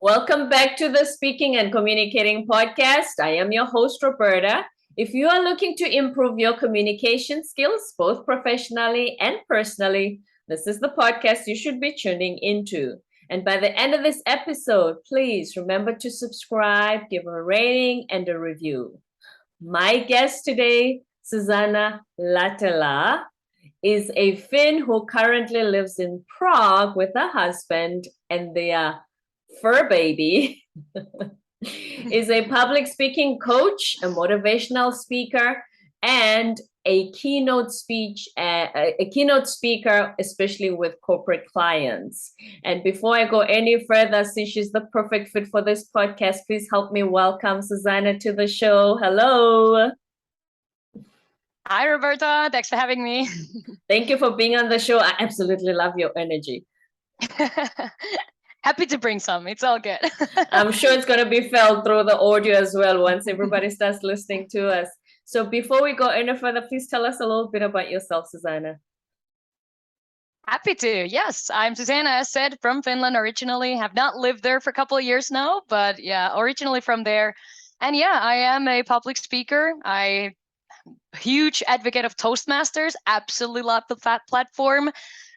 Welcome back to the Speaking and Communicating podcast. I am your host, Roberta. If you are looking to improve your communication skills, both professionally and personally, this is the podcast you should be tuning into. And by the end of this episode, please remember to subscribe, give a rating, and a review. My guest today, Susanna Lahteela, is a Finn who currently lives in Prague with her husband and their fur baby. Is a public speaking coach, a motivational speaker, and a keynote speaker, especially with corporate clients. And before I go any further, since she's the perfect fit for this podcast, please help me welcome Susanna to the show. Hello. Hi, Roberta. Thanks for having me. Thank you for being on the show. I absolutely love your energy. Happy to bring some. It's all good. I'm sure it's going to be felt through the audio as well once everybody starts listening to us. So before we go any further, please tell us a little bit about yourself, Susanna. Happy to. Yes, I'm Susanna, as said, from Finland originally. Have not lived there for a couple of years now, but yeah, originally from there. And yeah, I am a public speaker. Huge advocate of Toastmasters. Absolutely love the platform.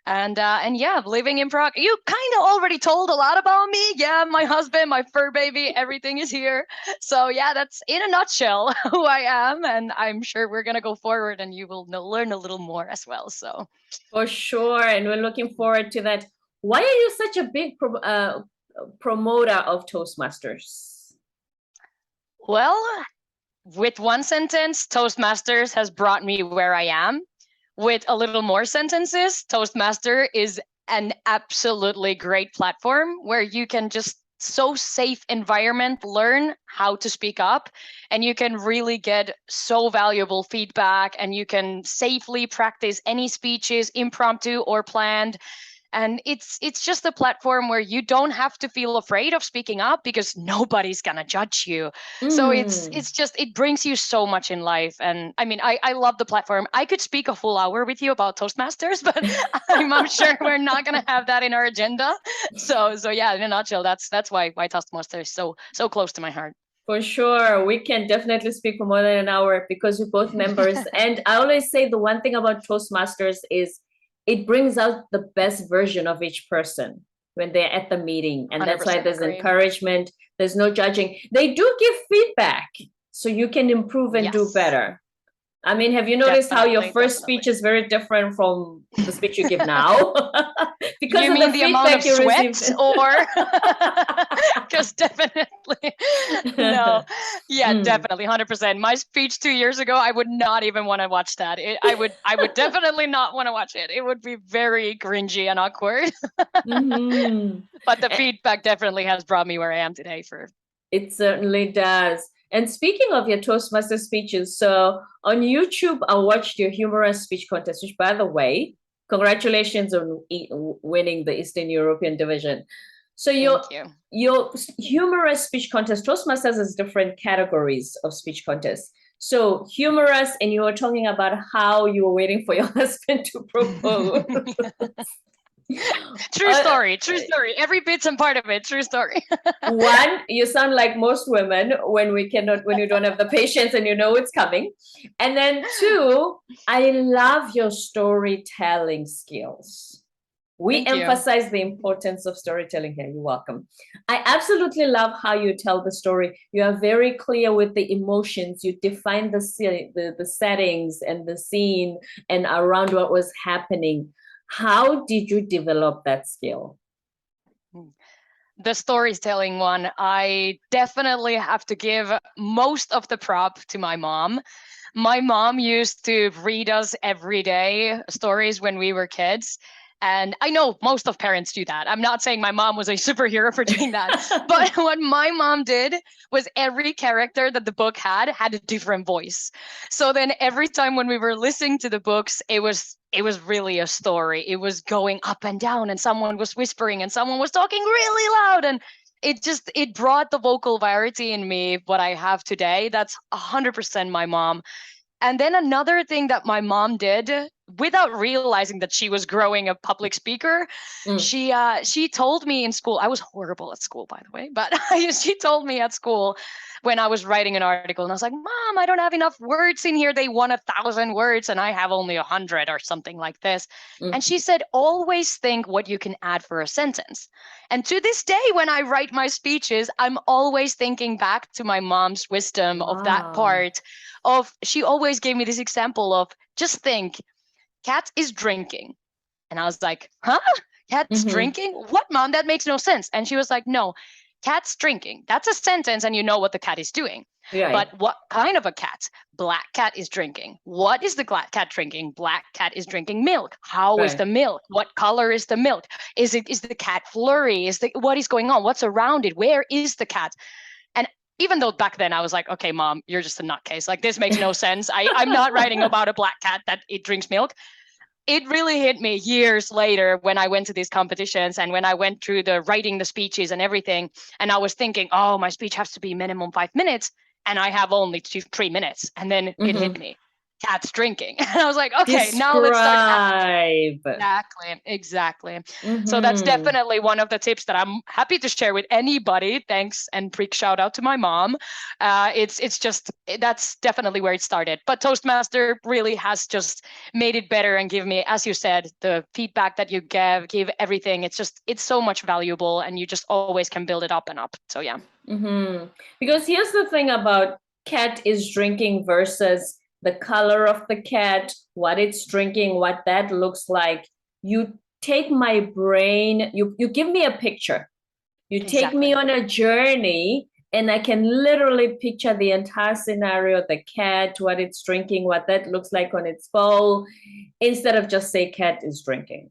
And yeah, living in Prague. You kind of already told a lot about me. Yeah, my husband, my fur baby, everything is here. So yeah, that's in a nutshell who I am. And I'm sure we're going to go forward and you will learn a little more as well. So for sure. And we're looking forward to that. Why are you such a big promoter of Toastmasters? Well, with one sentence, Toastmasters has brought me where I am. With a little more sentences, Toastmaster is an absolutely great platform where you can just so safe environment learn how to speak up, and you can really get so valuable feedback, and you can safely practice any speeches, impromptu or planned. And it's just a platform where you don't have to feel afraid of speaking up because nobody's gonna judge you. So it brings you so much in life. And I mean, I love the platform. I could speak a full hour with you about Toastmasters, but I'm sure we're not gonna have that in our agenda. So yeah, in a nutshell, that's why Toastmasters is so close to my heart. For sure. We can definitely speak for more than an hour because we're both members. And I always say the one thing about Toastmasters is it brings out the best version of each person when they're at the meeting. And that's why there's encouragement. There's no judging. They do give feedback so you can improve and do better. I mean, have you noticed how your first speech is very different from the speech you give now? Because you mean the amount of sweat or? Because definitely, no. Yeah, definitely, 100%. My speech 2 years ago, I would not even want to watch that. I would definitely not want to watch it. It would be very cringy and awkward. But the feedback definitely has brought me where I am today. It certainly does. And speaking of your Toastmaster speeches, so on YouTube, I watched your humorous speech contest, which, by the way, congratulations on winning the Eastern European division. So your humorous speech contest, Toastmasters has different categories of speech contests. So humorous, and you were talking about how you were waiting for your husband to propose. True story. Every bit's and part of it. True story. One, you sound like most women when you don't have the patience and you know it's coming. And then two, I love your storytelling skills. We emphasize the importance of storytelling here. You're welcome. I absolutely love how you tell the story. You are very clear with the emotions. You define the settings and the scene and around what was happening. How did you develop that skill? The storytelling one, I definitely have to give most of the prop to my mom. My mom used to read us every day stories when we were kids. And I know most of parents do that. I'm not saying my mom was a superhero for doing that. But what my mom did was every character that the book had a different voice. So then every time when we were listening to the books, it was really a story. It was going up and down, and someone was whispering and someone was talking really loud. And it brought the vocal variety in me, what I have today. That's 100% my mom. And then another thing that my mom did without realizing that she was growing a public speaker, she told me in school, I was horrible at school, by the way, but she told me at school when I was writing an article, and I was like, Mom, I don't have enough words in here. They want 1,000 words and I have only 100 or something like this. And she said, always think what you can add for a sentence. And to this day, when I write my speeches, I'm always thinking back to my mom's wisdom of that part of, she always gave me this example of, just think, cat is drinking. And I was like, huh? Cat's drinking? What, Mom? That makes no sense. And she was like, no, cat's drinking. That's a sentence and you know what the cat is doing. Right. But what kind of a cat? Black cat is drinking. What is the cat drinking? Black cat is drinking milk. How is the milk? What color is the milk? Is the cat flurry? What is going on? What's around it? Where is the cat? And even though back then I was like, okay, Mom, you're just a nutcase. Like, this makes no sense. I'm not writing about a black cat that it drinks milk. It really hit me years later when I went to these competitions and when I went through writing the speeches and everything. And I was thinking, oh, my speech has to be minimum 5 minutes. And I have only 3 minutes. And then it hit me. Cat's drinking. And I was like, okay, now let's start. Exactly. So that's definitely one of the tips that I'm happy to share with anybody. Thanks, and big shout out to my mom. It's just, that's definitely where it started. But Toastmaster really has just made it better and give me, as you said, the feedback that you give everything. It's so much valuable, and you just always can build it up and up. So yeah. Because here's the thing about cat is drinking versus the color of the cat, what it's drinking, what that looks like. You take my brain, you give me a picture. You take me on a journey, and I can literally picture the entire scenario, the cat, what it's drinking, what that looks like on its bowl, instead of just say cat is drinking.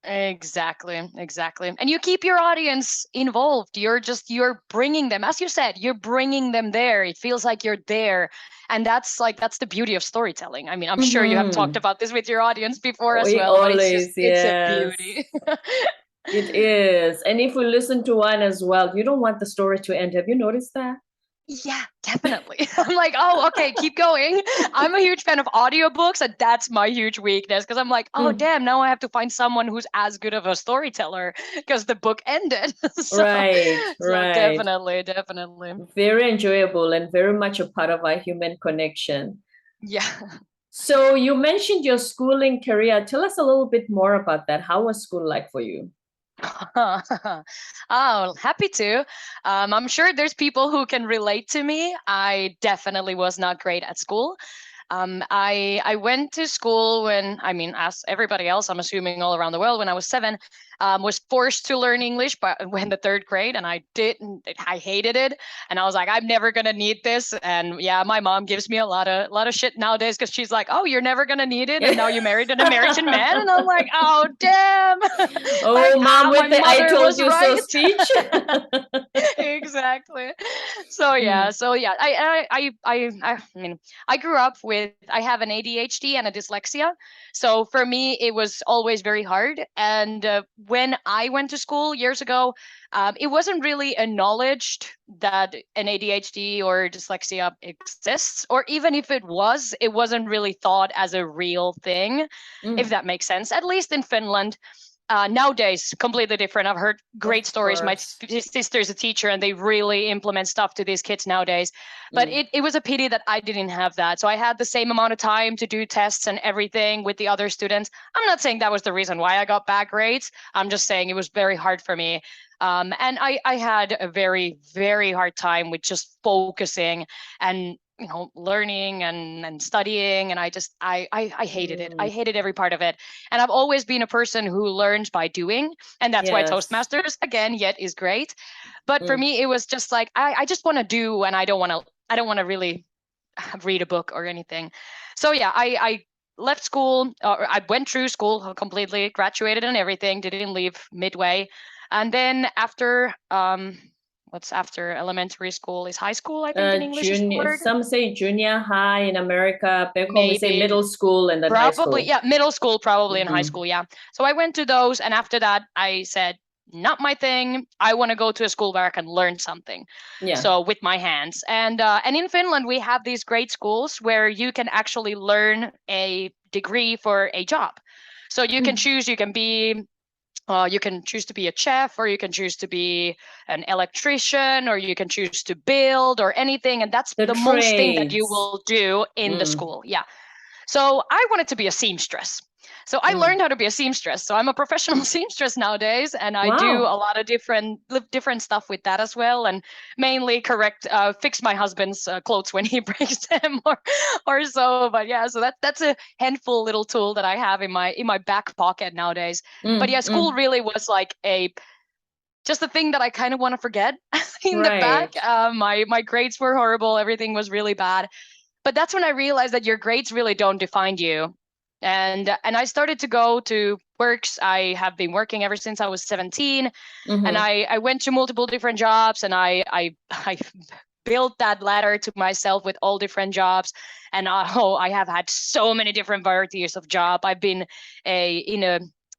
Exactly. And you keep your audience involved. You're bringing them, as you said, you're bringing them there. It feels like you're there. And that's the beauty of storytelling. I mean, I'm sure you have talked about this with your audience before as well. Always, it's a beauty. It is. And if we listen to one as well, you don't want the story to end. Have you noticed that? Yeah, definitely. I'm like, oh, okay, keep going. I'm a huge fan of audiobooks, and that's my huge weakness, because I'm like, oh, damn, now I have to find someone who's as good of a storyteller because the book ended. Right. Definitely. Very enjoyable and very much a part of our human connection. Yeah. So you mentioned your schooling career. Tell us a little bit more about that. How was school like for you? Oh, happy to. I'm sure there's people who can relate to me. I definitely was not great at school. I went to school as everybody else, I'm assuming all around the world, when I was 7, was forced to learn English in the 3rd grade, and I hated it. And I was like, I'm never going to need this. And yeah, my mom gives me a lot of shit nowadays, because she's like, oh, you're never going to need it. And now you married an American man. And I'm like, oh, damn. Oh, Mom, with the I told you so speech. Exactly. So yeah. I grew up with, I have an ADHD and a dyslexia. So for me, it was always very hard. And when I went to school years ago, it wasn't really acknowledged that an ADHD or dyslexia exists, or even if it wasn't really thought as a real thing, if that makes sense, at least in Finland. Nowadays, completely different. I've heard great stories. My sister's a teacher, and they really implement stuff to these kids nowadays. But it was a pity that I didn't have that. So I had the same amount of time to do tests and everything with the other students. I'm not saying that was the reason why I got bad grades. I'm just saying it was very hard for me. And I had a very, very hard time with just focusing and learning and studying, and I hated it. I hated every part of it. And I've always been a person who learns by doing, and that's why Toastmasters again yet is great. But for me, it was just like I just want to do, and I don't want to really read a book or anything. So yeah, I left school, or I went through school completely, graduated and everything, didn't leave midway. And then after what's after elementary school is high school, I think, in English is the word. Some say junior high in America. Back home we say middle school and then high school. Probably, yeah, middle school, probably, and high school, yeah. So I went to those, and after that I said, not my thing. I want to go to a school where I can learn something. Yeah. So with my hands. And in Finland, we have these great schools where you can actually learn a degree for a job. So you can choose, you can choose to be a chef, or you can choose to be an electrician, or you can choose to build or anything. And that's The the most thing that you trades. will do in the school. Yeah. So I wanted to be a seamstress. So I learned how to be a seamstress. So I'm a professional seamstress nowadays, and I do Wow. a lot of different stuff with that as well, and mainly fix my husband's clothes when he breaks them or so. But yeah, so that's a handful little tool that I have in my back pocket nowadays. But yeah, school really was like just a thing that I kind of want to forget in the back. Right. My grades were horrible. Everything was really bad. But that's when I realized that your grades really don't define you. And I started to go to works. I have been working ever since I was 17, and I went to multiple different jobs, and I built that ladder to myself with all different jobs. And I have had so many different varieties of job. I've been in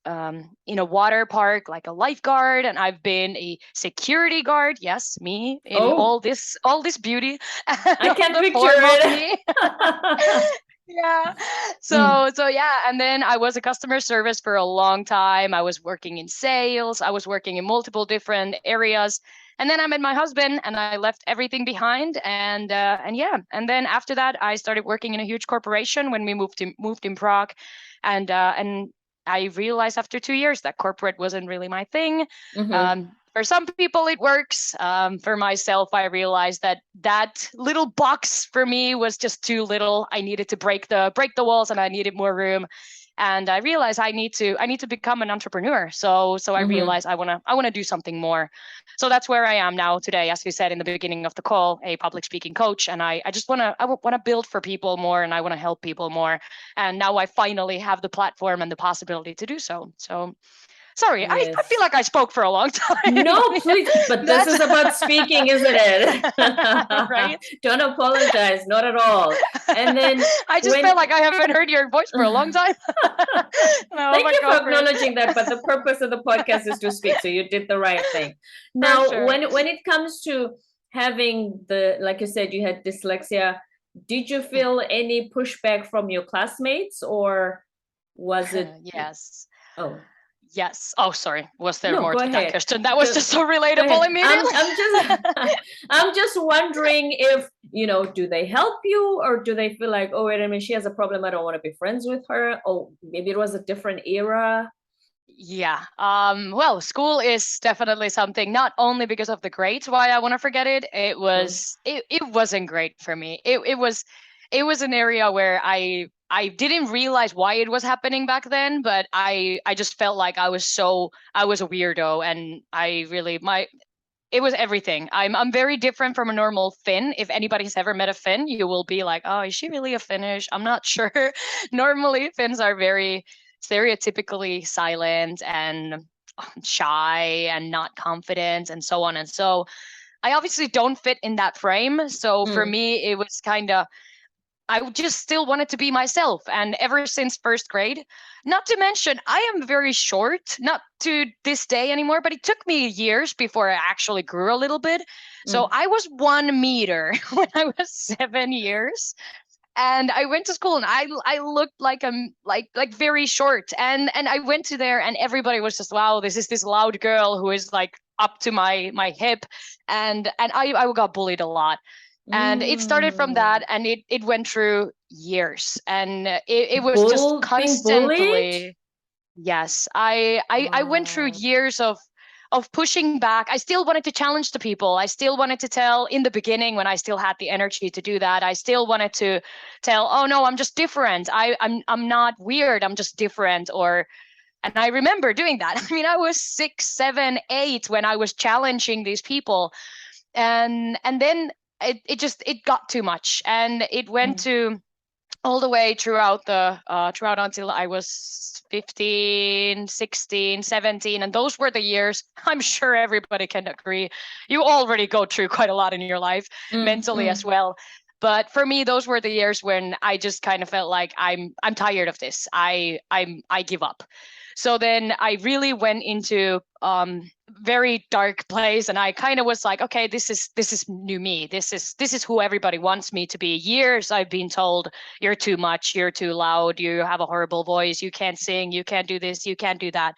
a water park like a lifeguard, and I've been a security guard. Yes, me in all this beauty, I all can't the picture form of it. me. Yeah. So yeah, and then I was a customer service for a long time. I was working in sales. I was working in multiple different areas. And then I met my husband, and I left everything behind. And yeah, and then after that, I started working in a huge corporation when we moved in Prague, and I realized after 2 years that corporate wasn't really my thing. For some people, it works. For myself, I realized that little box for me was just too little. I needed to break the walls, and I needed more room. And I realized I need to become an entrepreneur. So I realized I wanna do something more. So that's where I am now today, as you said in the beginning of the call, a public speaking coach. And I just wanna build for people more, and I wanna help people more. And now I finally have the platform and the possibility to do so. So sorry, I feel Yes. like I spoke for a long time. No, please. But this is about speaking, isn't it? Right? Don't apologize. Not at all. And then I just felt like I haven't heard your voice for a long time. No, Thank you for go it. acknowledging that. But the purpose of the podcast is to speak. So you did the right thing. Now, sure. when it comes to having like you said, you had dyslexia, did you feel any pushback from your classmates, or was it? Yes. Oh. Yes. Oh, sorry. Was there No, more go to that ahead. question? That was just so relatable immediately. I'm just wondering if, do they help you, or do they feel like, oh, wait a minute, she has a problem, I don't want to be friends with her? Oh, maybe it was a different era. Yeah. Well, school is definitely something, not only because of the grades why I want to forget it. It wasn't great for me. It was an area where I didn't realize why it was happening back then, but I just felt like I was a weirdo, and it was everything. I'm very different from a normal Finn. If anybody's ever met a Finn, you will be like, oh, is she really a Finnish? I'm not sure. Normally, Finns are very stereotypically silent and shy and not confident and so on. And so I obviously don't fit in that frame. So for me, it was kind of, I just still wanted to be myself. And ever since first grade, not to mention, I am very short, not to this day anymore, but it took me years before I actually grew a little bit. So I was 1 meter when I was 7 years. And I went to school, and I looked like I'm like very short. And I went to there, and everybody was just, wow, this is this loud girl who is like up to my hip. And I got bullied a lot. And it started from that, and it went through years, and it was just Being bullied? constantly. Yes, I went through years of pushing back. I still wanted to challenge the people. I still wanted to tell, in the beginning when I still had the energy to do that, I still wanted to tell, oh no, I'm just different. I'm not weird. I'm just different. And I remember doing that. I mean, I was 6, 7, 8 when I was challenging these people, and then it got too much, and it went to all the way throughout until I was 15, 16, 17. And those were the years, I'm sure everybody can agree, you already go through quite a lot in your life mentally as well. But for me, those were the years when I just kind of felt like I'm tired of this. I give up. So then I really went into very dark place, and I kind of was like, okay, this is new me. This is who everybody wants me to be. Years I've been told, you're too much, you're too loud, you have a horrible voice, you can't sing, you can't do this, you can't do that.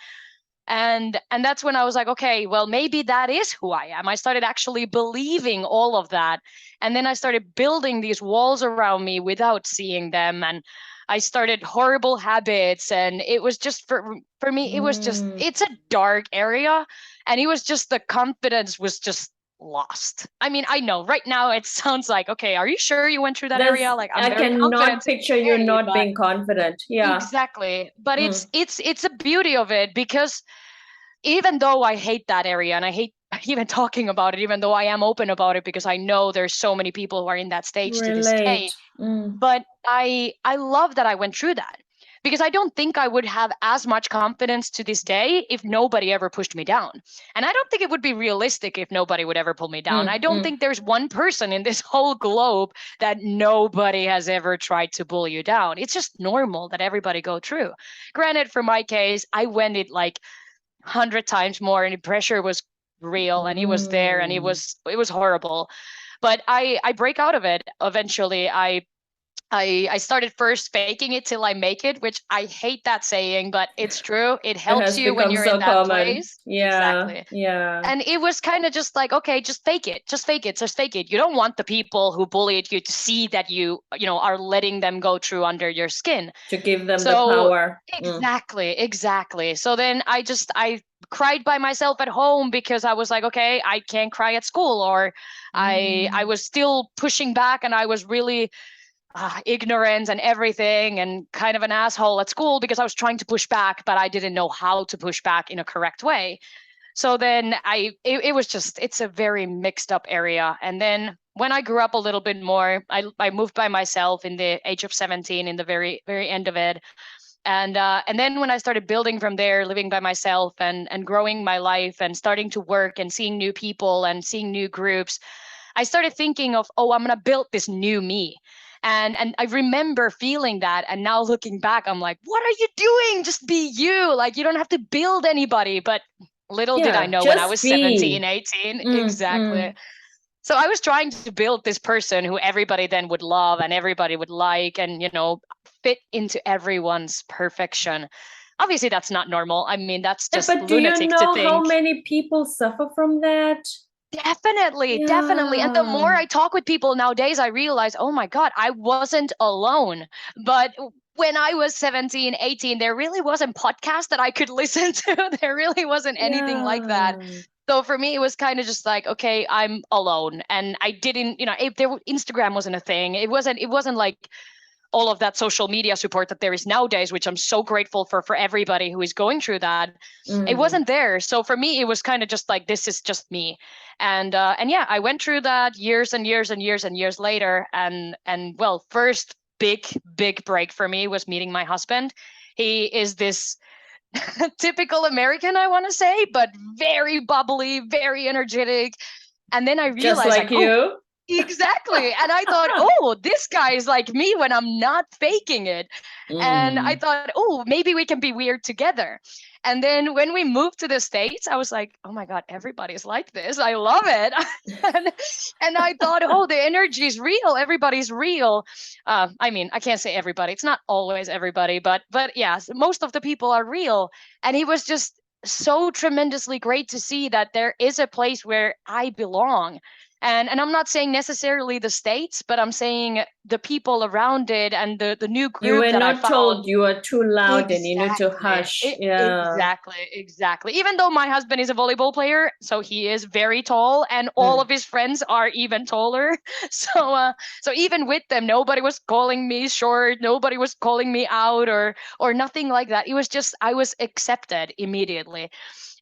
And that's when I was like, okay, well, maybe that is who I am. I started actually believing all of that. And then I started building these walls around me without seeing them. And I started horrible habits. And it was just for me, it was just, it's a dark area. And it was just, the confidence was just lost. I mean, I know right now it sounds like, okay, are you sure you went through that area? Like, I'm I very confident cannot picture you today, not but being confident. Yeah. exactly. But it's a beauty of it, because even though I hate that area and I hate even talking about it, even though I am open about it, because I know there's so many people who are in that stage to this day. But I love that I went through that, because I don't think I would have as much confidence to this day if nobody ever pushed me down. And I don't think it would be realistic if nobody would ever pull me down. I don't think there's one person in this whole globe that nobody has ever tried to pull you down. It's just normal that everybody go through. Granted, for my case, I went it like 100 times more, and the pressure was real, and it was there, and it was horrible. But I break out of it eventually. I started first faking it till I make it, which I hate that saying, but it's true. It helps you when you're in that place. Yeah, exactly. Yeah. And it was kind of just like, okay, just fake it. Just fake it. Just fake it. You don't want the people who bullied you to see that you are letting them go through under your skin. To give them the power. Exactly. So then I cried by myself at home, because I was like, okay, I can't cry at school, or I was still pushing back, and I was really ignorant and everything, and kind of an asshole at school, because I was trying to push back, but I didn't know how to push back in a correct way. So then it was just, it's a very mixed up area. And then when I grew up a little bit more, I moved by myself in the age of 17, in the very, very end of it. And then when I started building from there, living by myself and growing my life and starting to work and seeing new people and seeing new groups, I started thinking of, oh, I'm going to build this new me. And I remember feeling that. And now looking back, I'm like, what are you doing? Just be you. Like, you don't have to build anybody. But little did I know when I was 17, 18. Exactly. So I was trying to build this person who everybody then would love and everybody would like, and, fit into everyone's perfection. Obviously, that's not normal. I mean, that's just lunatic to think. But do you know how many people suffer from that? Definitely. And the more I talk with people nowadays, I realize, oh my God, I wasn't alone. But when I was 17, 18, there really wasn't podcasts that I could listen to. There really wasn't anything like that. So for me, it was kind of just like, okay, I'm alone. And I didn't, Instagram wasn't a thing. It wasn't like all of that social media support that there is nowadays, which I'm so grateful for everybody who is going through that. It wasn't there. So for me, it was kind of just like, this is just me. And yeah, I went through that years and years and years and years later. And well, first big break for me was meeting my husband. He is this typical American, I want to say, but very bubbly, very energetic. And then I realized, just like you. Oh, exactly. And I thought, oh, this guy is like me when I'm not faking it. And I thought, oh, maybe we can be weird together. And then when we moved to the States, I was like, oh my God, everybody's like this. I love it. and I thought, oh, the energy is real. Everybody's real. I mean, I can't say everybody. It's not always everybody, but yeah, most of the people are real. And it was just so tremendously great to see that there is a place where I belong. And I'm not saying necessarily the States, but I'm saying the people around it and the new group. You were not told you are too loud and you need to hush. Exactly. Even though my husband is a volleyball player, so he is very tall, and all of his friends are even taller. So even with them, nobody was calling me short. Nobody was calling me out or nothing like that. It was just, I was accepted immediately.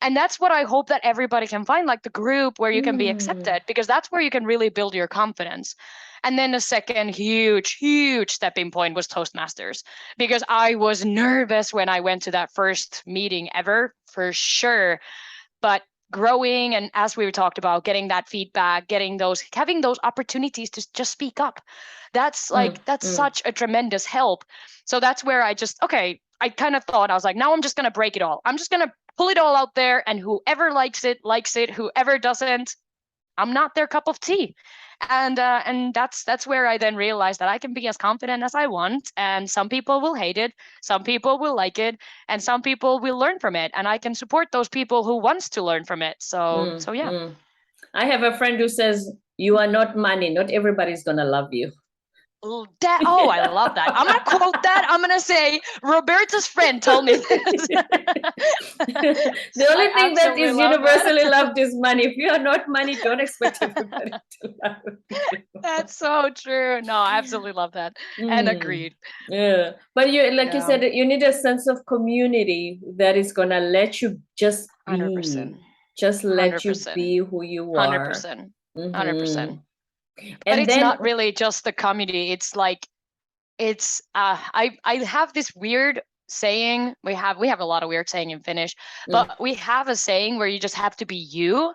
And that's what I hope that everybody can find, like the group where you can be accepted, because that's where you can really build your confidence. And then the second huge stepping point was Toastmasters, because I was nervous when I went to that first meeting ever, for sure. But growing, and as we talked about, getting that feedback, having those opportunities to just speak up, that's such a tremendous help. So that's where I just, okay, I kind of thought, I was like, now I'm just going to break it all. I'm just going to pull it all out there, and whoever likes it, likes it. Whoever doesn't, I'm not their cup of tea. And that's where I then realized that I can be as confident as I want, and some people will hate it, some people will like it, and some people will learn from it, and I can support those people who wants to learn from it. So yeah. I have a friend who says, you are not money. Not everybody's going to love you. I love that. I'm going to quote that. I'm going to say, Roberta's friend told me this. The only thing that is universally loved is money. If you are not money, don't expect everybody to love you. That's so true. No, I absolutely love that. And agreed. Yeah. But you said, you need a sense of community that is going to let you just be. 100%. Just let 100%. You be who you are. 100%. 100%. But it's not really just the community. It's like, I have this weird saying. We have a lot of weird saying in Finnish, but we have a saying where you just have to be you.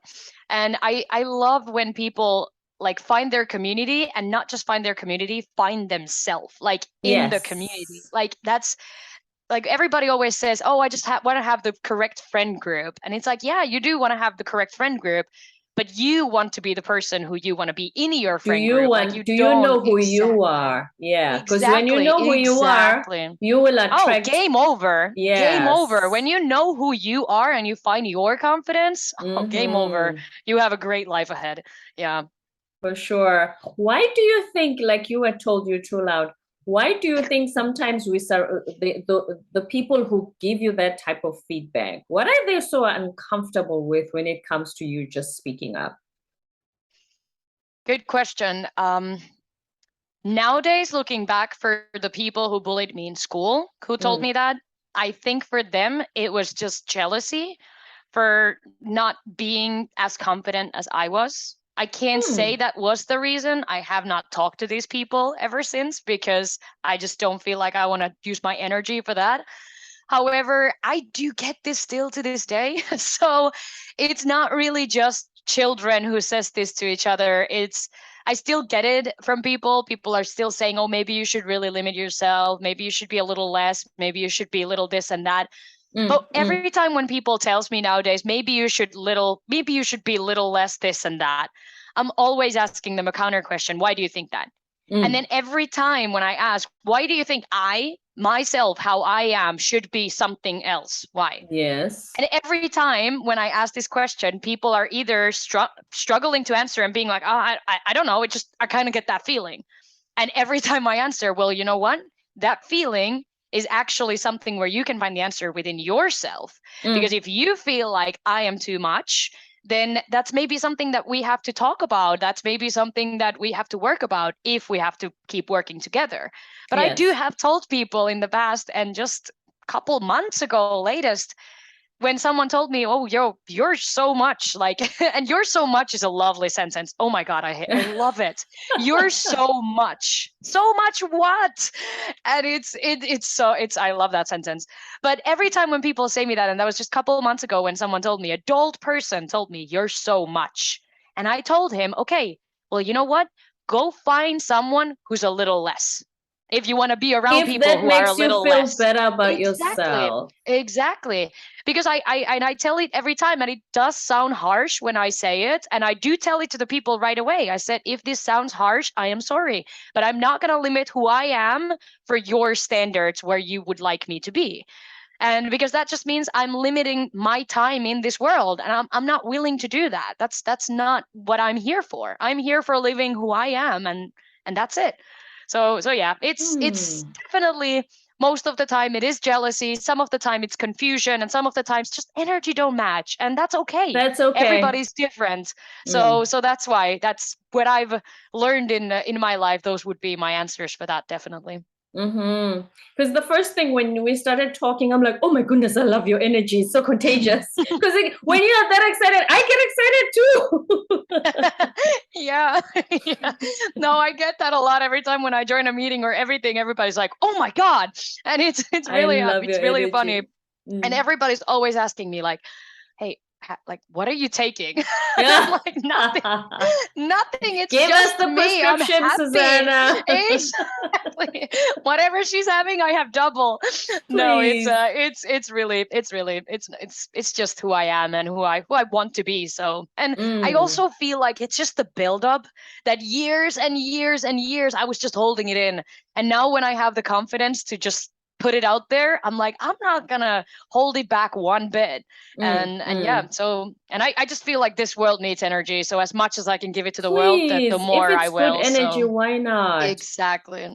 And I love when people like find their community, and not just find their community, find themselves like in the community. Like that's like everybody always says, oh, I just want to have the correct friend group. And it's like, yeah, you do want to have the correct friend group, but you want to be the person who you want to be in your friend group. Do you know who you are? Yeah. Because when you know who you are, you will attract. Oh, game over. Yes. Game over. When you know who you are and you find your confidence, game over. You have a great life ahead. Yeah. For sure. Why do you think, like you were told, you're too loud, why do you think sometimes the people who give you that type of feedback, what are they so uncomfortable with when it comes to you just speaking up? Good question. Nowadays, looking back, for the people who bullied me in school, who told me that, I think for them, it was just jealousy for not being as confident as I was. I can't say that was the reason. I have not talked to these people ever since, because I just don't feel like I want to use my energy for that. However, I do get this still to this day. So it's not really just children who says this to each other. I still get it from people. People are still saying, oh, maybe you should really limit yourself. Maybe you should be a little less. Maybe you should be a little this and that. But every time when people tells me nowadays, maybe you should be a little less this and that, I'm always asking them a counter question. Why do you think that? And then every time when I ask, why do you think myself, how I am, should be something else? Why? Yes. And every time when I ask this question, people are either struggling to answer and being like, oh, I don't know. I kind of get that feeling. And every time I answer, well, you know what? That feeling is actually something where you can find the answer within yourself. Because if you feel like I am too much, then that's maybe something that we have to talk about. That's maybe something that we have to work about if we have to keep working together. But I do have told people in the past, and just a couple months ago, latest, when someone told me, oh, you're so much like, and you're so much is a lovely sentence. Oh my God, I love it. You're so much what? And I love that sentence. But every time when people say me that, and that was just a couple of months ago when someone told me, adult person told me, you're so much. And I told him, okay, well, you know what? Go find someone who's a little less. If you want to be around people who are a little less. If that makes you feel better about yourself. Exactly. Because I tell it every time, and it does sound harsh when I say it. And I do tell it to the people right away. I said, if this sounds harsh, I am sorry. But I'm not going to limit who I am for your standards where you would like me to be. And because that just means I'm limiting my time in this world, and I'm not willing to do that. That's not what I'm here for. I'm here for living who I am, and that's it. So yeah, it's definitely, most of the time it is jealousy. Some of the time it's confusion, and some of the times just energy don't match, and that's okay. That's okay. Everybody's different. So that's why, that's what I've learned in my life. Those would be my answers for that, definitely. Because the first thing when we started talking, I'm like, oh my goodness, I love your energy. It's so contagious. Because when you're that excited, I get excited too. Yeah. No, I get that a lot every time when I join a meeting or everything. Everybody's like, oh my God. And it's really funny. And everybody's always asking me like, hey, like, what are you taking? I'm like, nothing, nothing. It's Give us just the me. I'm prescription, happy. Susanna. Exactly. Whatever she's having, I have double. No, Please. it's just who I am and who I want to be. So, and I also feel like it's just the buildup that years and years and years I was just holding it in. And now when I have the confidence to just put it out there, I'm like, I'm not gonna hold it back one bit. And yeah, so, and I just feel like this world needs energy. So as much as I can give it to the world, the Please, if more I it's good will. energy, So why not? exactly.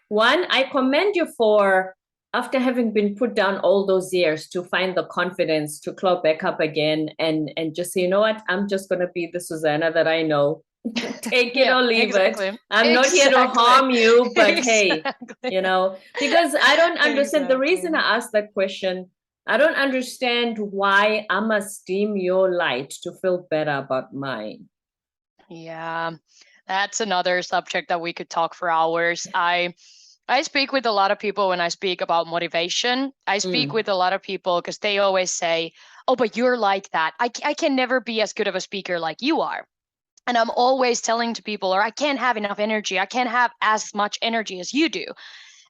One, I commend you for, after having been put down all those years, to find the confidence to claw back up again and just say, you know what, I'm just going to be the Susanna that I know. Take it or leave it. I'm not here to harm you, but hey, you know, because I don't understand the reason I asked that question. I don't understand why I must dim your light to feel better about mine. Yeah, that's another subject that we could talk for hours. I speak with a lot of people when I speak about motivation. I speak with a lot of people because they always say, oh, but you're like that. I can never be as good of a speaker like you are. And I'm always telling to people, or I can't have enough energy. I can't have as much energy as you do. And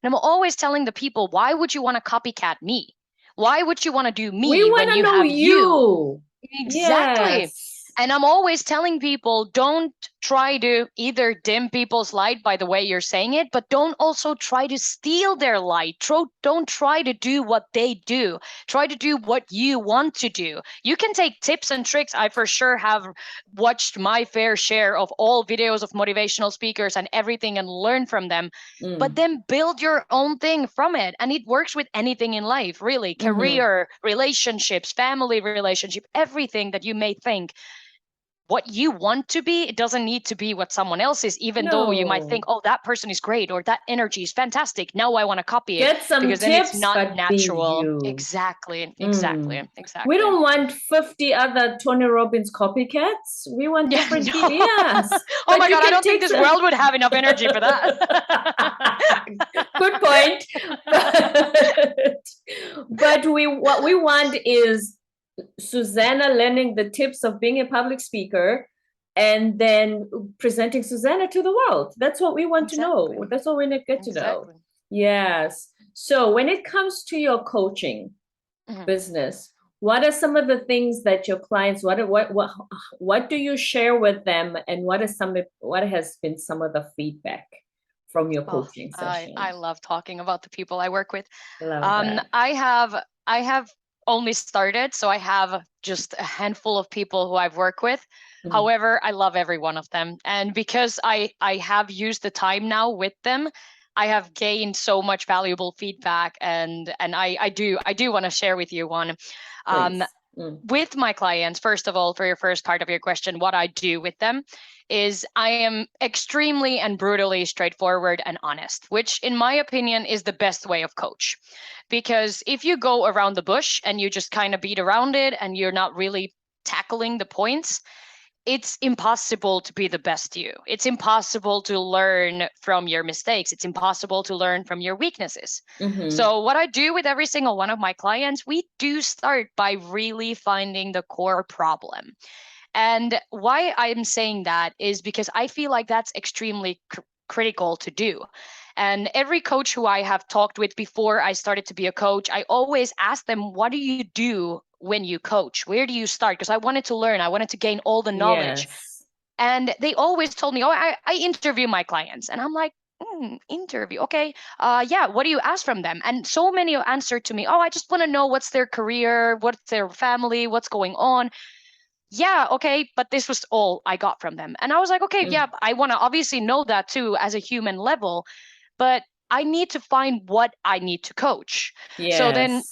I'm always telling the people, why would you want to copycat me? Why would you want to do me when you have you? Exactly. Yes. And I'm always telling people, don't try to either dim people's light by the way you're saying it, but don't also try to steal their light. Don't try to do what they do. Try to do what you want to do. You can take tips and tricks. I for sure have watched my fair share of all videos of motivational speakers and everything and learn from them, but then build your own thing from it. And it works with anything in life, really. Career, relationships, family relationship, everything that you may think. What you want to be, it doesn't need to be what someone else is, even though you might think, oh, that person is great or that energy is fantastic. Now I want to copy it. Get some because tips, then it's not but natural. be you. Exactly. We don't want 50 other Tony Robbins copycats. We want different people. Yes. Oh my God, I don't think this world would have enough energy for that. Good point. But what we want is Susanna learning the tips of being a public speaker and then presenting Susanna to the world. That's what we want to know. That's what we need to get to know. Yes. So when it comes to your coaching business, what are some of the things that your clients, what do you share with them, and what has been some of the feedback from your coaching session? I love talking about the people I work with. Love that. I have only started, so I have just a handful of people who I've worked with. However, I love every one of them, and because I have used the time now with them, I have gained so much valuable feedback, and I do want to share with you one. With my clients, first of all, for your first part of your question, what I do with them is I am extremely and brutally straightforward and honest, which in my opinion is the best way of coach. Because if you go around the bush and you just kind of beat around it and you're not really tackling the points, it's impossible to be the best you. It's impossible to learn from your mistakes. It's impossible to learn from your weaknesses. So what I do with every single one of my clients, we do start by really finding the core problem. And why I'm saying that is because I feel like that's extremely critical to do. And every coach who I have talked with before I started to be a coach, I always ask them, what do you do when you coach? Where do you start? Because I wanted to learn. I wanted to gain all the knowledge. Yes. And they always told me, oh, I interview my clients. And I'm like, interview. Okay. Yeah. What do you ask from them? And so many answered to me, oh, I just want to know what's their career, what's their family, what's going on. Yeah, okay, but this was all I got from them. And I was like, okay, yeah, I want to obviously know that too as a human level, but I need to find what I need to coach. Yes. So then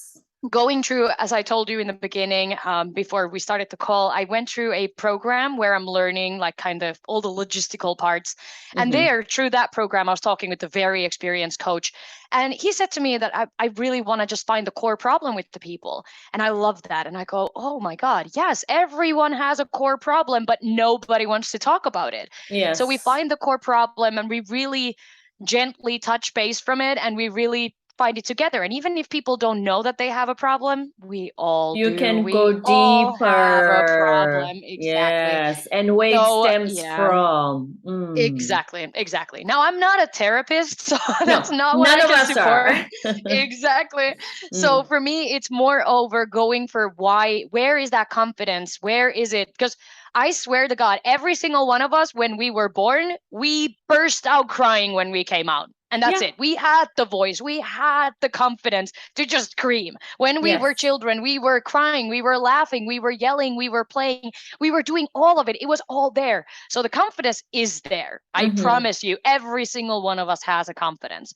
going through, as I told you in the beginning, before we started the call, I went through a program where I'm learning like kind of all the logistical parts. And there, through that program, I was talking with a very experienced coach. And he said to me that I really want to just find the core problem with the people. And I love that. And I go, oh my God, yes, everyone has a core problem, but nobody wants to talk about it. Yes. So we find the core problem and we really gently touch base from it. And we really find it together. And even if people don't know that they have a problem, we all You do. can We go all have a deeper. problem. Exactly. Yes. And where it So, stems yeah. from. Exactly. Now, I'm not a therapist, so that's No, not what none I of can us support. are. Exactly. So for me, it's more over going for where is that confidence? Where is it? Because I swear to God, every single one of us, when we were born, we burst out crying when we came out. And that's Yeah. it. We had the voice. We had the confidence to just scream. When we were Yes. children, we were crying, we were laughing, we were yelling, we were playing, we were doing all of it. It was all there. So the confidence is there. I promise you, every single one of us has a confidence.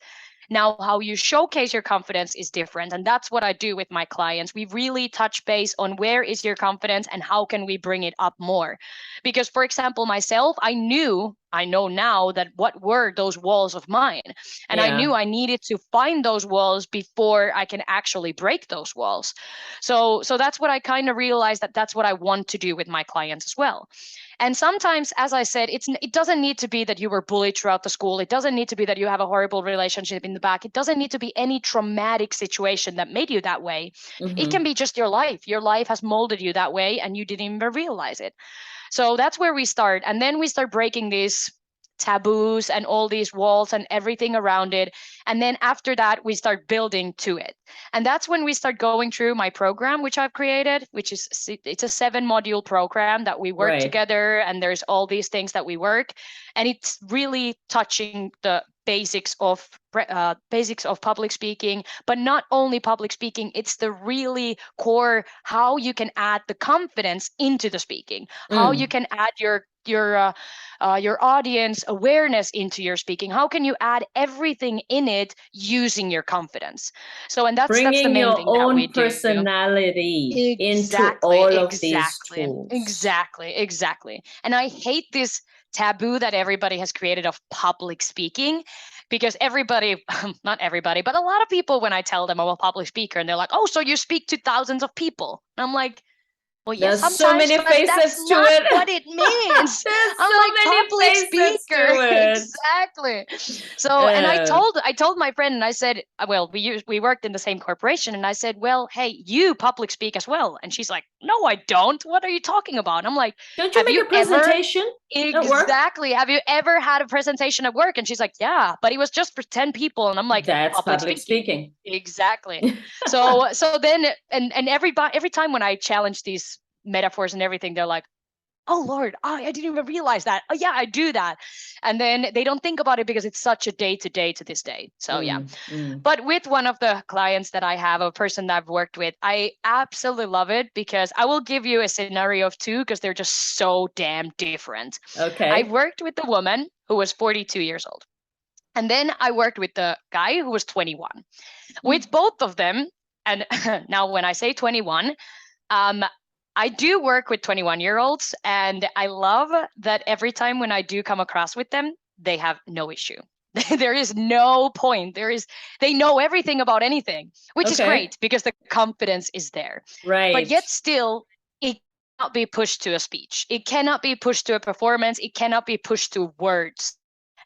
Now, how you showcase your confidence is different. And that's what I do with my clients. We really touch base on where is your confidence and how can we bring it up more. Because, for example, myself, I know now that what were those walls of mine. And I knew I needed to find those walls before I can actually break those walls. So that's what I kind of realized, that that's what I want to do with my clients as well. And sometimes, as I said, it doesn't need to be that you were bullied throughout the school. It doesn't need to be that you have a horrible relationship in the back. It doesn't need to be any traumatic situation that made you that way. It can be just your life. Your life has molded you that way and you didn't even realize it. So that's where we start. And then we start breaking these taboos and all these walls and everything around it. And then after that, we start building to it. And that's when we start going through my program, which I've created, which is, it's a 7-module program that we work together. And there's all these things that we work. And it's really touching the basics of public speaking, but not only public speaking, it's the really core, how you can add the confidence into the speaking, how you can add your audience awareness into your speaking. How can you add everything in it using your confidence? So, and that's the Bringing main your thing that we own do. personality into all of these tools. Exactly. And I hate this taboo that everybody has created of public speaking, because everybody, not everybody, but a lot of people, when I tell them I'm a public speaker, and they're like, oh, so you speak to thousands of people. And I'm like, well, yes, There's sometimes, so many but faces that's to not it. what it means. There's I'm so like, many public faces speaker. to it. Exactly. So, and I told my friend, and I said, well, we worked in the same corporation, and I said, well, hey, you public speak as well. And she's like, no, I don't. What are you talking about? And I'm like, don't you make a presentation at work? Exactly. Have you ever had a presentation at work? And she's like, yeah, but it was just for 10 people. And I'm like, that's public speaking. speaking. Exactly. So then, and every time when I challenge these metaphors and everything, they're like, oh Lord, I didn't even realize that. Oh yeah, I do that. And then they don't think about it because it's such a day-to-day to this day. So yeah. But with one of the clients that I have, a person that I've worked with, I absolutely love it, because I will give you a scenario of 2 because they're just so damn different. Okay. I worked with the woman who was 42 years old. And then I worked with the guy who was 21. With both of them, and now when I say 21, I do work with 21-year-olds, and I love that every time when I do come across with them, they have no issue. There is no point. They know everything about anything, which is great because the confidence is there. Right. But yet still, it cannot be pushed to a speech. It cannot be pushed to a performance. It cannot be pushed to words.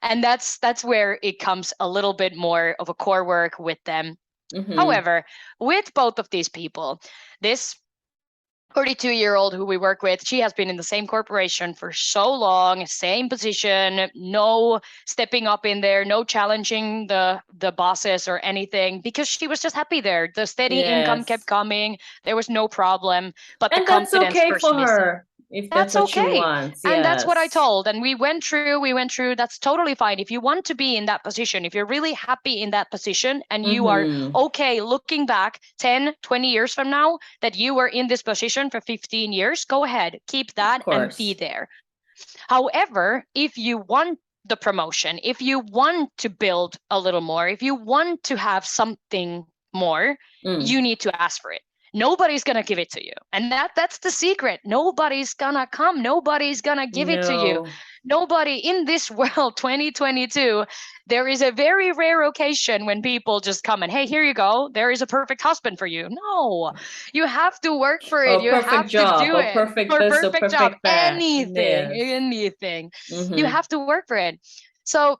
And that's where it comes a little bit more of a core work with them. However, with both of these people, this 42-year-old who we work with, she has been in the same corporation for so long, same position, no stepping up in there, no challenging the bosses or anything, because she was just happy there. The steady income kept coming. There was no problem, but the confidence that's okay first for missing. her. If that's what she wants. And that's what I told. And we went through, that's totally fine. If you want to be in that position, if you're really happy in that position and you are okay looking back 10, 20 years from now that you were in this position for 15 years, go ahead, keep that and be there. However, if you want the promotion, if you want to build a little more, if you want to have something more, you need to ask for it. Nobody's going to give it to you. And that's the secret. Nobody's going to come. Nobody's going to give it to you. Nobody in this world, 2022, there is a very rare occasion when people just come and, hey, here you go. There is a perfect husband for you. No, you have to work for it. You have to do it. Perfect job. Anything. You have to work for it. So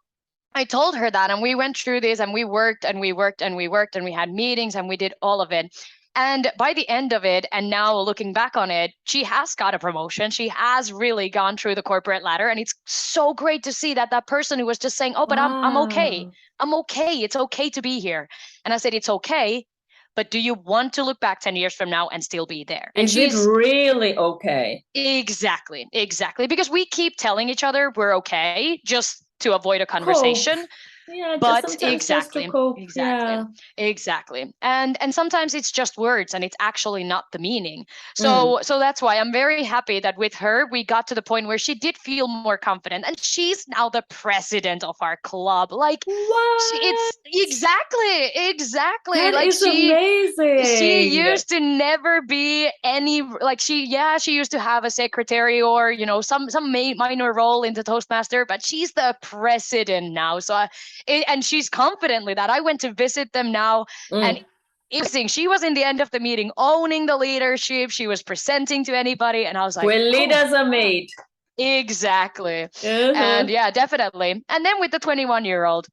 I told her that, and we went through this, and we worked and we worked and we worked, and we had meetings and we did all of it. And by the end of it, and now looking back on it, she has got a promotion. She has really gone through the corporate ladder. And it's so great to see that that person who was just saying, oh, but I'm okay. Wow. I'm okay. It's okay to be here. And I said, it's okay. But do you want to look back 10 years from now and still be there? And Is it she's really okay? exactly. Because we keep telling each other we're okay just to avoid a Cope. conversation. Yeah, just But sometimes just to exactly, cope. Yeah. exactly. And sometimes it's just words and it's actually not the meaning. Mm. So that's why I'm very happy that with her we got to the point where she did feel more confident, and she's now the president of our club. Like What? it's exactly That like is she amazing. used to never be any, like she used to have a secretary or some minor role in the Toastmaster, but she's the president now. So and she's confidently that. I went to visit them now, and interesting, she was in the end of the meeting owning the leadership. She was presenting to anybody, and I was like, When oh my leaders are God. made. Exactly. And Uh-huh. yeah, definitely. And then with the 21-year-old,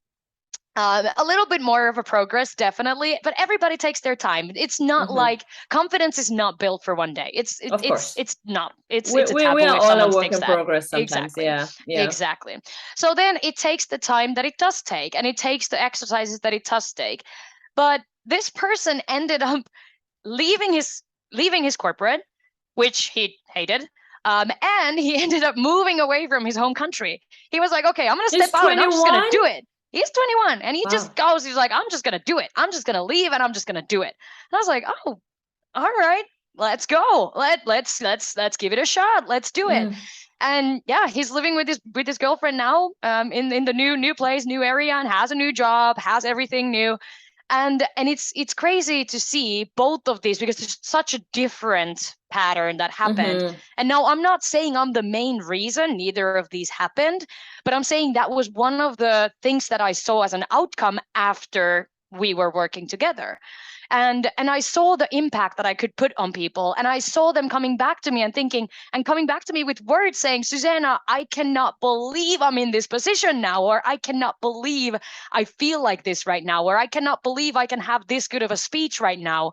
a little bit more of a progress, definitely, but everybody takes their time. It's not like confidence is not built for one day. Of course. It's not. It's We, a we taboo are if all a someone work thinks in that. progress sometimes. Exactly. Yeah. Yeah. Exactly. So then it takes the time that it does take, and it takes the exercises that it does take. But this person ended up leaving his corporate, which he hated. And he ended up moving away from his home country. He was like, okay, I'm going to step He's out and I'm just going to 21? do it. He's 21 and he just Wow. goes, he's like, I'm just going to do it. I'm just going to leave and I'm just going to do it. And I was like, oh, all right, let's go. Let's give it a shot. Let's do it. And yeah, he's living with his girlfriend now, in the new place, new area, and has a new job, has everything new. And it's crazy to see both of these because there's such a different pattern that happened. And now I'm not saying I'm the main reason neither of these happened, but I'm saying that was one of the things that I saw as an outcome after we were working together. And I saw the impact that I could put on people, and I saw them coming back to me and coming back to me with words saying, Susanna, I cannot believe I'm in this position now, or I cannot believe I feel like this right now, or I cannot believe I can have this good of a speech right now.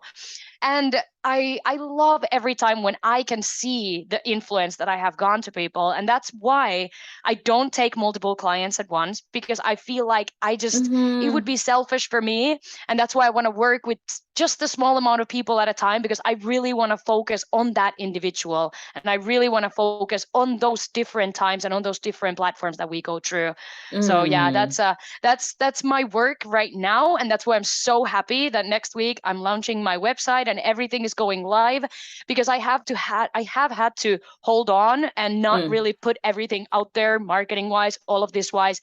And I love every time when I can see the influence that I have gone to people. And that's why I don't take multiple clients at once, because I feel like it would be selfish for me. And that's why I want to work with just a small amount of people at a time, because I really want to focus on that individual. And I really want to focus on those different times and on those different platforms that we go through. So yeah, that's my work right now. And that's why I'm so happy that next week I'm launching my website and everything is going live, because I have had to hold on and not really put everything out there marketing wise, all of this wise,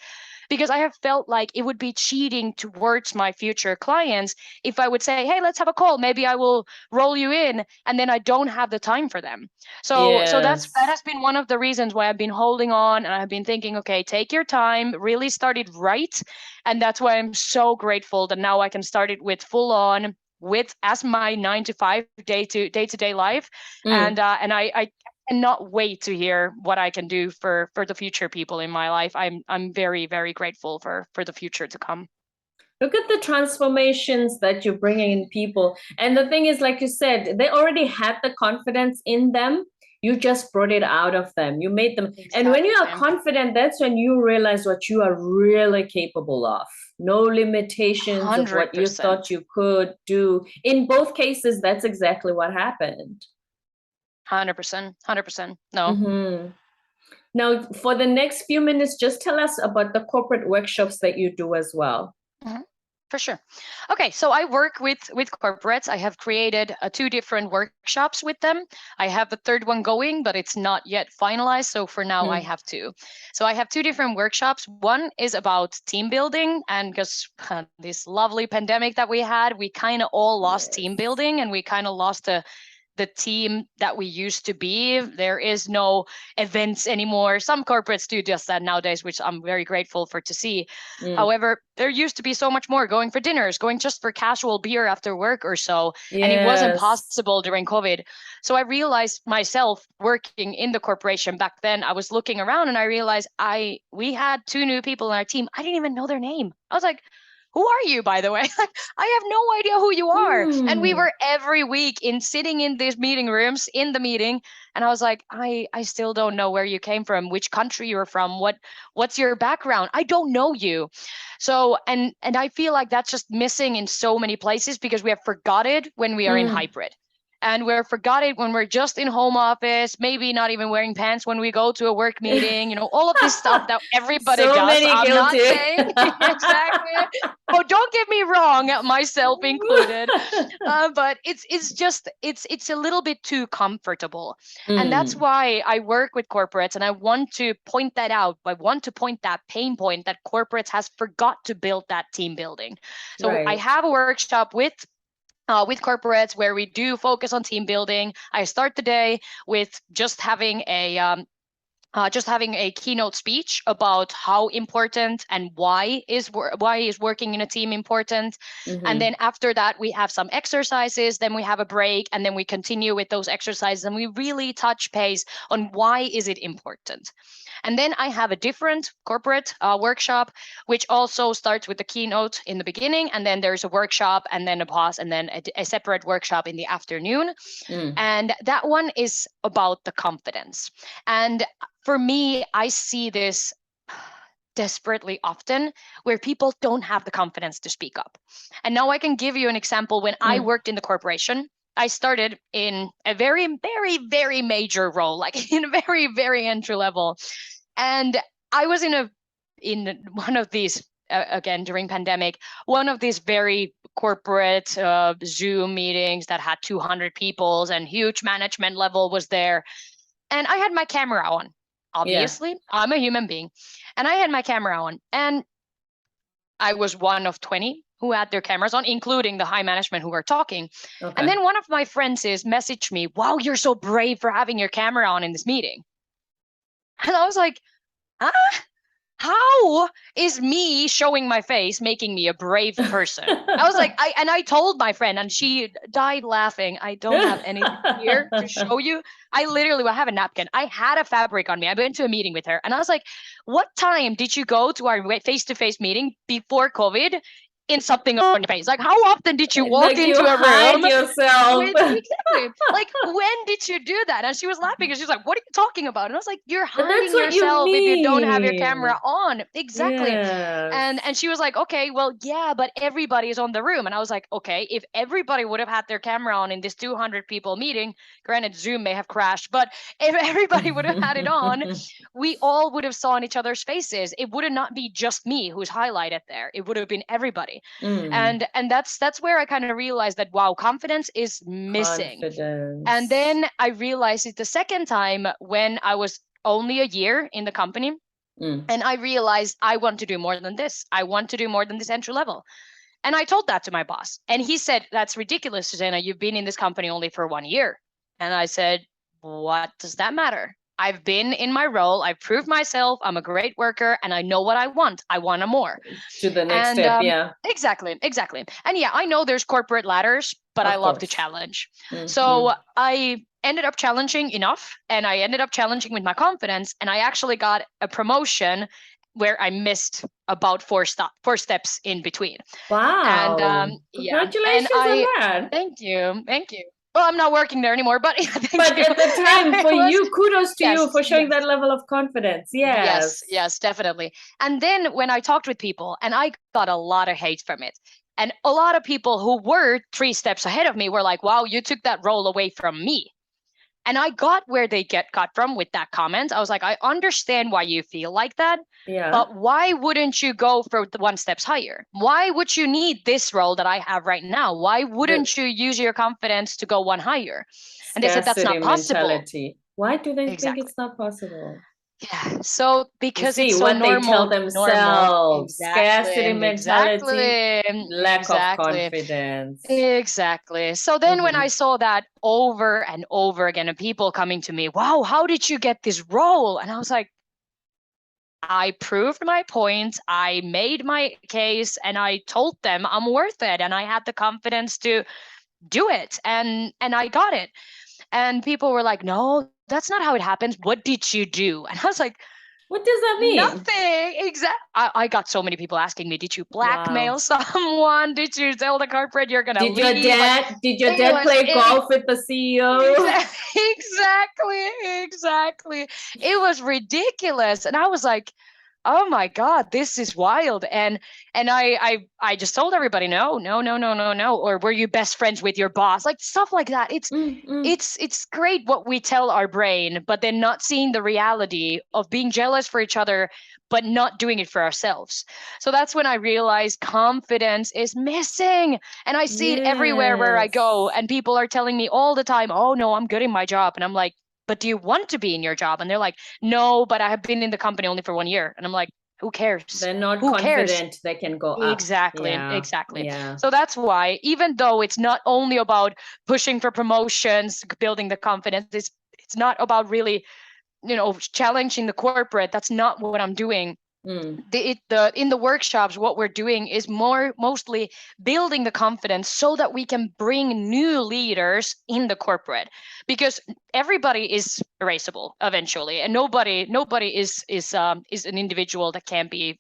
because I have felt like it would be cheating towards my future clients if I would say, hey, let's have a call, maybe I will roll you in, and then I don't have the time for them. So that has been one of the reasons why I've been holding on, and I've been thinking, okay, take your time, really start it right. And that's why I'm so grateful that now I can start it with full on, with as my 9 to 5 day-to-day life. And I cannot wait to hear what I can do for the future people in my life. I'm very, very grateful for the future to come. Look at the transformations that you're bringing in people. And the thing is, like you said, they already had the confidence in them. You just brought it out of them. You made them. Exactly. And when you are confident, that's when you realize what you are really capable of. No limitations 100%. Of what you thought you could do. In both cases, that's exactly what happened. 100%. No. Now, for the next few minutes, just tell us about the corporate workshops that you do as well. For sure. Okay, so I work with corporates. I have created 2 different workshops with them. I have a third one going, but it's not yet finalized. So for now, I have 2. So I have 2 different workshops. One is about team building, and because this lovely pandemic that we had, we kind of all lost team building, and we kind of lost the the team that we used to be. There is no events anymore. Some corporates do just that nowadays, which I'm very grateful for to see. However, there used to be so much more, going for dinners, going just for casual beer after work or so. Yes. And it wasn't possible during COVID. So I realized myself working in the corporation back then, I was looking around and I realized we had 2 new people in our team. I didn't even know their name. I was like, who are you, by the way? I have no idea who you are. And we were every week sitting in these meeting rooms in the meeting. And I was like, I still don't know where you came from, which country you're from, what's your background? I don't know you. So, and I feel like that's just missing in so many places because we have forgot it when we are in hybrid. And we're forgot it when we're just in home office, maybe not even wearing pants when we go to a work meeting, all of this stuff that everybody so does. Many I'm guilty. not saying exactly. Oh, don't get me wrong, myself included. But it's a little bit too comfortable. And that's why I work with corporates and I want to point that out. I want to point that pain point that corporates has forgot to build that team building. So I have a workshop with corporates where we do focus on team building. I start the day with just having a keynote speech about how important and why is working in a team important. And then after that, we have some exercises, then we have a break, and then we continue with those exercises, and we really touch base on why is it important. And then I have a different corporate workshop, which also starts with the keynote in the beginning, and then there's a workshop, and then a pause, and then a separate workshop in the afternoon. And that one is about the confidence. And for me, I see this desperately often where people don't have the confidence to speak up. And now I can give you an example. When I worked in the corporation, I started in a very, very, very major role, like in a very, very entry level. And I was in one of these, again, during pandemic, one of these very corporate Zoom meetings that had 200 people and huge management level was there. And I had my camera on. Obviously, I'm a human being. And I had my camera on. And I was one of 20 who had their cameras on, including the high management who were talking. Okay. And then one of my friends messaged me, wow, you're so brave for having your camera on in this meeting. And I was like, how is me showing my face making me a brave person? I was like, I told my friend, and she died laughing. I don't have anything here to show you. I have a napkin. I had a fabric on me. I went to a meeting with her, and I was like, what time did you go to our face-to-face meeting before COVID in something on your face? Like, how often did you walk into a room? Yourself. Exactly. Like, when did you do that? And she was laughing, and she was like, what are you talking about? And I was like, you're hiding yourself if you don't have your camera on. Exactly. Yes. And she was like, okay, well, yeah, but everybody is on the room. And I was like, okay, if everybody would have had their camera on in this 200 people meeting, granted, Zoom may have crashed, but if everybody would have had it on, we all would have seen each other's faces. It would not be just me who's highlighted there. It would have been everybody. And that's where I kind of realized that, wow, confidence is missing. And then I realized it the second time when I was only a year in the company. And I realized I want to do more than this. I want to do more than this entry level. And I told that to my boss. And he said, that's ridiculous, Susanna. You've been in this company only for 1 year. And I said, what does that matter? I've been in my role. I've proved myself. I'm a great worker and I know what I want. I want more. To the next step, yeah. Exactly. And yeah, I know there's corporate ladders, but I love to challenge. So I ended up challenging enough, and I ended up challenging with my confidence, and I actually got a promotion where I missed about four steps in between. Wow. And congratulations on that. Thank you. Well, I'm not working there anymore, but thank you. At the time, for you, kudos to you for showing that level of confidence. Yes, definitely. And then when I talked with people, and I got a lot of hate from it, and a lot of people who were 3 steps ahead of me were like, wow, you took that role away from me. And I got where they got from with that comment. I was like, I understand why you feel like that, but why wouldn't you go for the 1 step higher? Why would you need this role that I have right now? Why wouldn't you use your confidence to go 1 higher? And they said, that's not possible. Mentality. Why do they think it's not possible? Yeah. So You because see it's so what they tell normal. themselves, Exactly. scarcity mentality, Exactly. lack of Exactly. confidence. Exactly. So then when I saw that over and over again, and people coming to me, wow, how did you get this role? And I was like, I proved my point, I made my case, and I told them I'm worth it. And I had the confidence to do it. And I got it. And people were like, no, that's not how it happens. What did you do? And I was like, What does that mean? nothing. I got so many people asking me, did you blackmail Wow. someone? Did you tell the corporate you're gonna Did your leave? Like, dad play golf with the CEO? exactly. It was ridiculous. And I was like, oh my God, this is wild. And I just told everybody, no. Or were you best friends with your boss? Like stuff like that. It's great what we tell our brain, but then not seeing the reality of being jealous for each other, but not doing it for ourselves. So that's when I realized confidence is missing. And I see it everywhere where I go, Yes. and people are telling me all the time, oh no, I'm good in my job. And I'm like, but do you want to be in your job? And they're like, no, but I have been in the company only for 1 year. And I'm like, who cares? They're not Who cares? confident they can go up. Exactly, Yeah. exactly. Yeah. So that's why, even though it's not only about pushing for promotions, building the confidence, it's not about really, challenging the corporate. That's not what I'm doing. In the workshops, what we're doing is mostly building the confidence so that we can bring new leaders in the corporate, because everybody is erasable eventually, and nobody is an individual that can be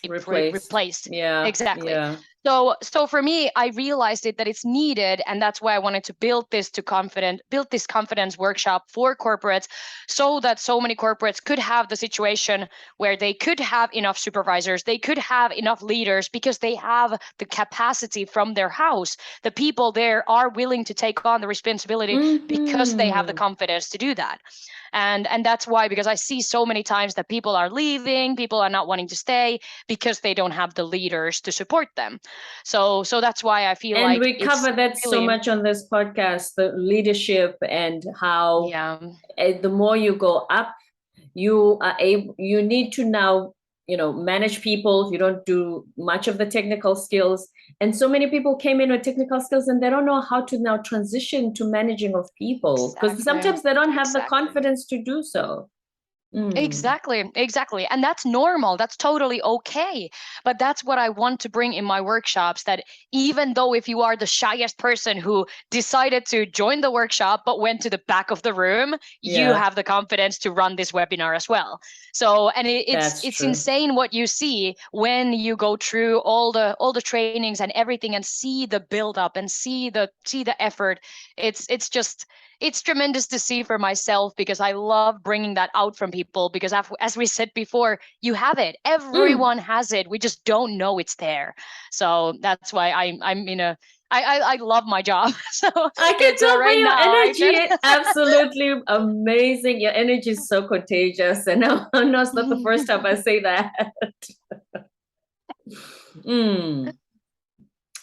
Replaced. replaced. Yeah. Exactly. Yeah. So for me, I realized that it's needed, and that's why I wanted to build this confidence workshop for corporates, so that so many corporates could have the situation where they could have enough supervisors, they could have enough leaders, because they have the capacity from their house. The people there are willing to take on the responsibility because they have the confidence to do that. And that's why, because I see so many times that people are leaving, people are not wanting to stay because they don't have the leaders to support them. So that's why I feel And like we it's cover that so really, much on this podcast, the leadership and how yeah, the more you go up, you need to now, manage people. You don't do much of the technical skills. And so many people came in with technical skills and they don't know how to now transition to managing of people, because exactly, sometimes they don't have the exactly. confidence to do so. Exactly. And that's normal. That's totally okay. But that's what I want to bring in my workshops, that even though if you are the shyest person who decided to join the workshop but went to the back of the room, you Yeah, have the confidence to run this webinar as well. So, and it's that's it's true. insane what you see when you go through all the trainings and everything, and see the build up and see the effort. It's tremendous to see for myself, because I love bringing that out from people, because as we said before, you have it. Everyone has it. We just don't know it's there. So that's why I'm in a I love my job. So I can it's tell by right your now I can. energy. Absolutely amazing. Your energy is so contagious. And I know it's not the first time I say that. Mm.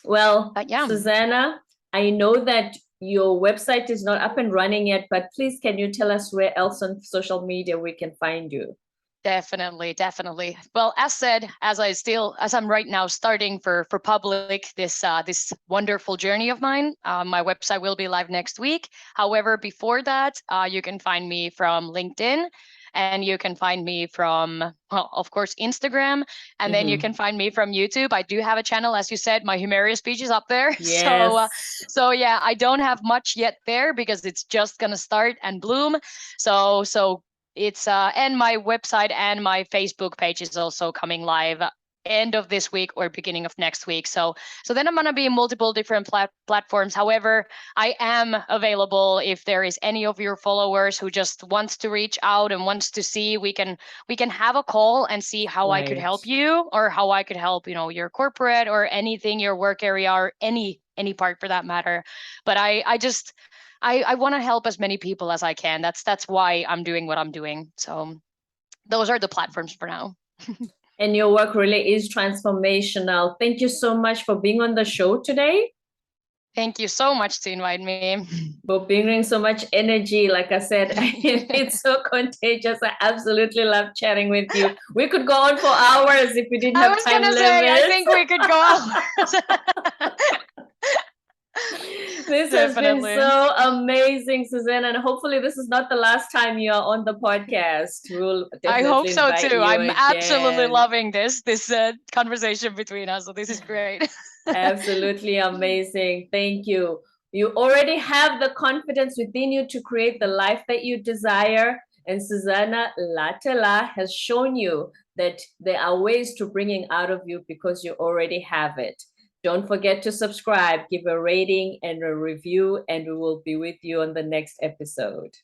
Well, But yeah. Susanna, I know that your website is not up and running yet, but please, can you tell us where else on social media we can find you? Definitely. Well, as said, as I'm right now starting for public this wonderful journey of mine, my website will be live next week. However, before that, you can find me from LinkedIn, and you can find me from, well, of course, Instagram, and then you can find me from YouTube. I do have a channel, as you said, my Humeria speech is up there. Yes. So yeah, I don't have much yet there because it's just gonna start and bloom. So it's and my website and my Facebook page is also coming live end of this week or beginning of next week. So then I'm gonna be in multiple different platforms. However, I am available if there is any of your followers who just wants to reach out and wants to see. We can have a call and see how I could Right. help you, or how I could help your corporate or anything, your work area, or any part for that matter. But I want to help as many people as I can. That's why I'm doing what I'm doing. So those are the platforms for now. And your work really is transformational. Thank you so much for being on the show today. Thank you so much to invite me. For bringing so much energy. Like I said, it's so contagious. I absolutely love chatting with you. We could go on for hours if we didn't I have was time gonna say, I limits. think we could go hours. This has been Definitely. so amazing, Susanna, and hopefully this is not the last time you're on the podcast. We'll I hope definitely so invite too. you I'm absolutely again. loving this conversation between us. So this is great. Absolutely amazing. Thank you. You already have the confidence within you to create the life that you desire. And Susanna Lahteela has shown you that there are ways to bring it out of you because you already have it. Don't forget to subscribe, give a rating and a review, and we will be with you on the next episode.